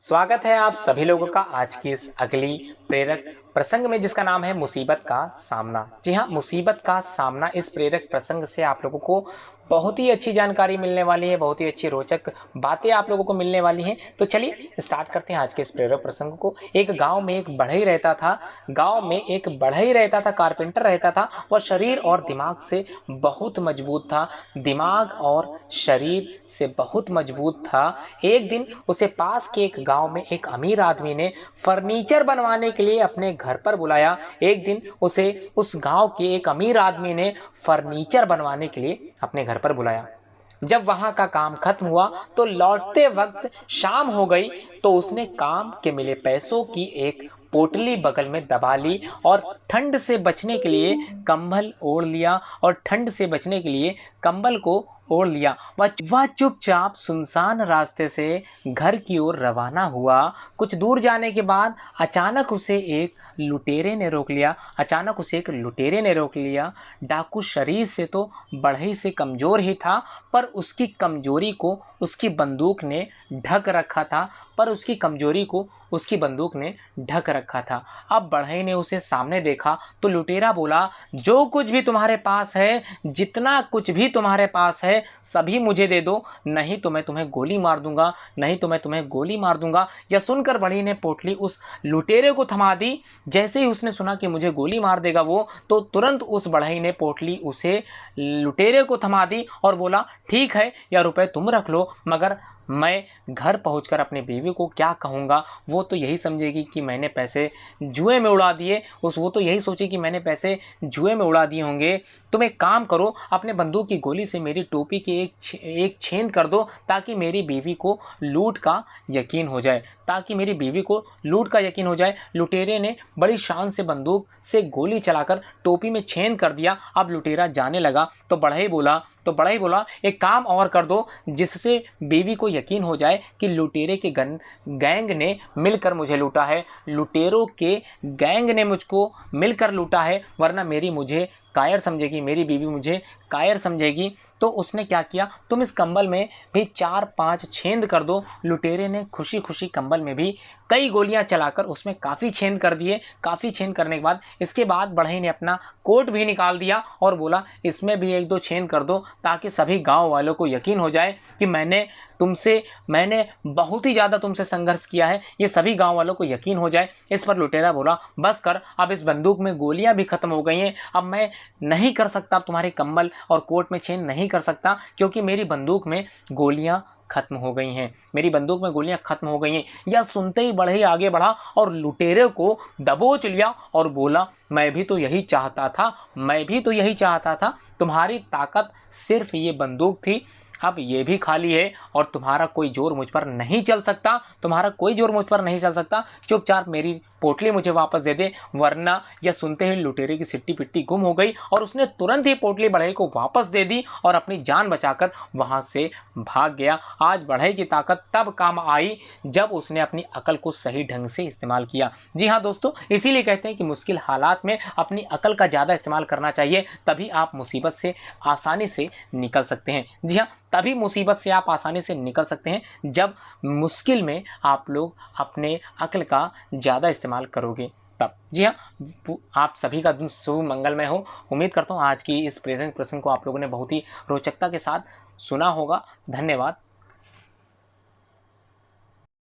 स्वागत है आप सभी लोगों का आज की इस अगली प्रेरक प्रसंग में, जिसका नाम है मुसीबत का सामना। जी हाँ, मुसीबत का सामना। इस प्रेरक प्रसंग से आप लोगों को बहुत ही अच्छी जानकारी मिलने वाली है, बहुत ही अच्छी रोचक बातें आप लोगों को मिलने वाली हैं। तो चलिए स्टार्ट करते हैं आज के इस प्रेरक प्रसंग को। एक गांव में एक बढ़ई रहता था। गांव में एक बढ़ई रहता था, कारपेंटर रहता था। वह शरीर और दिमाग से बहुत मजबूत था। दिमाग और शरीर से बहुत मजबूत था। एक दिन उसे पास के एक गांव में एक अमीर आदमी ने फर्नीचर बनवाने के लिए अपने घर पर बुलाया। एक दिन उसे उस गांव के एक अमीर आदमी ने फर्नीचर बनवाने के लिए अपने घर पर बुलाया। जब वहां का काम खत्म हुआ तो लौटते वक्त शाम हो गई। तो उसने काम के मिले पैसों की एक पोटली बगल में दबा ली और ठंड से बचने के लिए कंबल ओढ़ लिया और ठंड से बचने के लिए कंबल को ओढ़ लिया। वह चुपचाप सुनसान रास्ते से घर की ओर रवाना हुआ। कुछ दूर जाने के बाद अचानक उसे एक लुटेरे ने रोक लिया। डाकू शरीर से तो बढ़ई से कमज़ोर ही था, पर उसकी कमज़ोरी को उसकी बंदूक ने ढक रखा था। अब बढ़ई ने उसे सामने देखा तो लुटेरा बोला, जो कुछ भी तुम्हारे पास है, जितना कुछ भी तुम्हारे पास है, सभी मुझे दे दो, नहीं तो मैं तुम्हें गोली मार दूंगा। यह सुनकर बढ़ई ने पोटली उस लुटेरे को थमा दी। जैसे ही उसने सुना कि मुझे गोली मार देगा वो, तो तुरंत उस बढ़ई ने पोटली उसे लुटेरे को थमा दी और बोला, ठीक है, यह रुपए तुम रख लो, मगर मैं घर पहुंचकर अपनी बीवी को क्या कहूँगा? वो तो यही समझेगी कि मैंने पैसे जुए में उड़ा दिए। वो तो यही सोचेगी कि मैंने पैसे जुए में उड़ा दिए होंगे। तुम एक काम करो, अपने बंदूक की गोली से मेरी टोपी के एक छेद कर दो, ताकि मेरी बीवी को लूट का यकीन हो जाए। लुटेरे ने बड़ी शान से बंदूक से गोली चलाकर टोपी में छेद कर दिया। अब लुटेरा जाने लगा तो बढ़ई बोला, एक काम और कर दो, जिससे बीवी को यकीन हो जाए कि लुटेरे के गैंग ने मिलकर मुझे लूटा है, लुटेरों के गैंग ने मुझको मिलकर लूटा है, वरना मेरी बीवी मुझे कायर समझेगी। तो उसने क्या किया, तुम इस कंबल में भी 4-5 छेद कर दो। लुटेरे ने खुशी खुशी कंबल में भी कई गोलियां चलाकर उसमें काफ़ी छेद कर दिए। काफ़ी छेद करने के बाद इसके बाद बढ़ई ने अपना कोट भी निकाल दिया और बोला, इसमें भी 1-2 छेद कर दो, ताकि सभी गांव वालों को यकीन हो जाए कि मैंने बहुत ही ज़्यादा तुमसे संघर्ष किया है, ये सभी गांव वालों को यकीन हो जाए। इस पर लुटेरा बोला, बस कर, अब इस बंदूक में गोलियां भी खत्म हो गई हैं, अब मैं नहीं कर सकता, तुम्हारे कंबल और कोट में छेद नहीं कर सकता, क्योंकि मेरी बंदूक में गोलियां खत्म हो गई हैं। यह सुनते ही बढ़ई आगे बढ़ा और लुटेरे को दबोच लिया और बोला, मैं भी तो यही चाहता था। तुम्हारी ताकत सिर्फ ये बंदूक थी, अब ये भी खाली है और तुम्हारा कोई जोर मुझ पर नहीं चल सकता। चुपचाप मेरी पोटली मुझे वापस दे दे, वरना। यह सुनते ही लुटेरे की सिट्टी पिट्टी गुम हो गई और उसने तुरंत ही पोटली बढ़ई को वापस दे दी और अपनी जान बचाकर वहां से भाग गया। आज बढ़ई की ताकत तब काम आई जब उसने अपनी अकल को सही ढंग से इस्तेमाल किया। जी हाँ दोस्तों, इसीलिए कहते हैं कि मुश्किल हालात में अपनी अकल का ज़्यादा इस्तेमाल करना चाहिए, तभी आप मुसीबत से आसानी से निकल सकते हैं। जी हाँ, तभी मुसीबत से आप आसानी से निकल सकते हैं जब मुश्किल में आप लोग अपने अक्ल का ज़्यादा इस्तेमाल करोगे तब। जी हाँ, आप सभी का दिन शुभ मंगलमय हो। उम्मीद करता हूँ आज की इस प्रेरक प्रसंग को आप लोगों ने बहुत ही रोचकता के साथ सुना होगा। धन्यवाद।